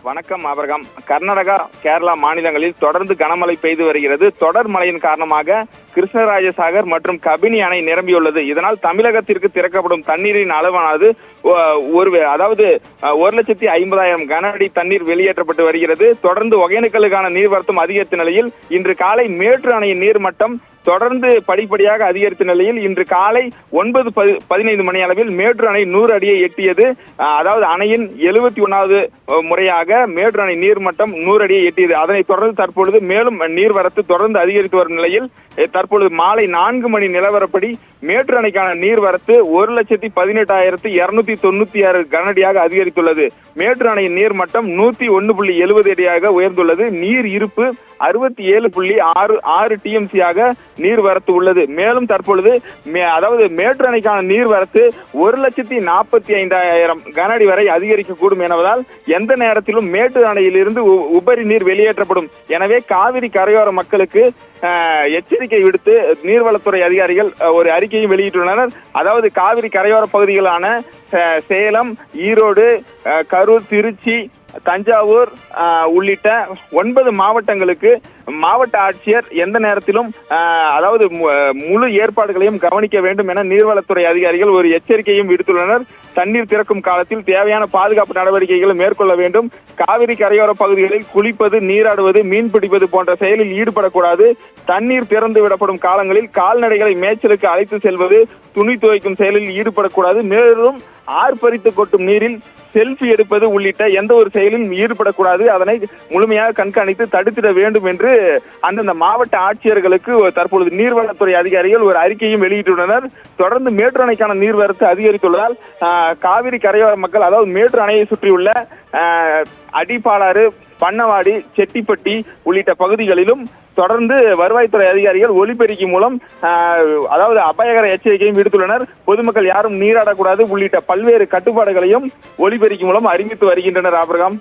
வணக்கம் ஆபிரகாம். கர்நாடகா, கேரளா மாநிலங்களில் தொடர்ந்து கனமழை பெய்து வருகிறது. தொடர் மழையின் காரணமாக கிருஷ்ணராஜசாகர் மற்றும் கபினி அணை நிரம்பியுள்ளது. இதனால் தமிழகத்திற்கு திறக்கப்படும் தண்ணீரின் அளவானது 1,50,000 கன அடி தண்ணீர் வெளியேற்றப்பட்டு வருகிறது. தொடர்ந்து ஒகேனக்கலுக்கான நீர்வரத்தும் அதிகரித்த நிலையில் இன்று காலை மேட்டூர் அணையின் நீர்மட்டம் தொடர்ந்து படிப்படியாக அதிகரித்த நிலையில் இன்று காலை 9:15 மணி அளவில் மேட்டூர் அணை 100 அடியை எட்டியது. அதாவது அணையின் 71வது முறையாக மேட்டூர் அணை நீர்மட்டம் 100 அடியை எட்டியது. அதனைத் தொடர்ந்து தற்பொழுது மேலும் நீர்வரத்து தொடர்ந்து அதிகரித்து வரும் நிலையில் தற்பொழுது மாலை 4 மணி நிலவரப்படி மேட்டூர் அணைக்கான நீர்வரத்து 1,18,296 கனஅடியாக அதிகரித்துள்ளது. மேட்டூர் அணையின் நீர்மட்டம் 101.70 அடியாக உயர்ந்துள்ளது. நீர் இருப்பு 67.6 டிஎம்சியாக நீர்வரத்து உள்ளது. மேலும் தற்பொழுது அதாவது மேட்டூர் அணைக்கான நீர்வரத்து 1,45,000 கன அடி வரை அதிகரிக்கக்கூடும் என்பதால் எந்த நேரத்திலும் மேட்டூர் அணையிலிருந்து உபரி நீர் வெளியேற்றப்படும். எனவே காவிரி கரையோர மக்களுக்கு எச்சரிக்கை விடுத்து நீர்வளத்துறை அதிகாரிகள் ஒரு அறிக்கையும் வெளியிட்டுள்ளனர். அதாவது காவிரி கரையோர பகுதிகளான சேலம், ஈரோடு, கரூர், திருச்சி, தஞ்சாவூர் உள்ளிட்ட 9 மாவட்டங்களுக்கு மாவட்ட ஆட்சியர் எந்த நேரத்திலும் அதாவது முழு ஏற்பாடுகளையும் கவனிக்க வேண்டும் என நீர்வளத்துறை அதிகாரிகள் ஒரு எச்சரிக்கையும் விடுத்துள்ளனர். தண்ணீர் திறக்கும் காலத்தில் தேவையான பாதுகாப்பு நடவடிக்கைகளை மேற்கொள்ள வேண்டும். காவிரி கரையோர பகுதிகளில் குளிப்பது, நீராடுவது, மீன் பிடிப்பது போன்ற செயலில் ஈடுபடக்கூடாது. தண்ணீர் திறந்து விடப்படும் காலங்களில் கால்நடைகளை மேய்ச்சலுக்கு அழைத்து செல்வது, துணி துவைக்கும் செயலில் ஈடுபடக்கூடாது. மேலும் ஆர்ப்பரித்து கொட்டும் நீரில் செல்ஃபி எடுப்பது உள்ளிட்ட எந்த ஒரு செயலிலும் ஈடுபடக்கூடாது. அதனை முழுமையாக கண்காணித்து தடுத்திட வேண்டும் என்று அந்தந்த மாவட்ட ஆட்சியர்களுக்கு தற்பொழுது நீர்வளத்துறை அதிகாரிகள் ஒரு அறிக்கையும் வெளியிட்டுள்ளனர். தொடர்ந்து மேட்டூர் அணைக்கான நீர்வரத்து அதிகரித்துள்ளதால் காவிரி கரையோர மக்கள், அதாவது மேட்டூர் அணையை சுற்றியுள்ள அடிப்பாலாறு, பண்ணவாடி, செட்டிப்பட்டி உள்ளிட்ட பகுதிகளிலும் தொடர்ந்து வருவாய்த்துறை அதிகாரிகள் ஒலிபெருக்கி மூலம் அதாவது அபாயகர எச்சரிக்கையும் விடுத்துள்ளனர். பொதுமக்கள் யாரும் நீராடக்கூடாது உள்ளிட்ட பல்வேறு கட்டுப்பாடுகளையும் ஒலிபெருக்கி மூலம் அறிவித்து வருகின்றனர். ஆபிரகாம்.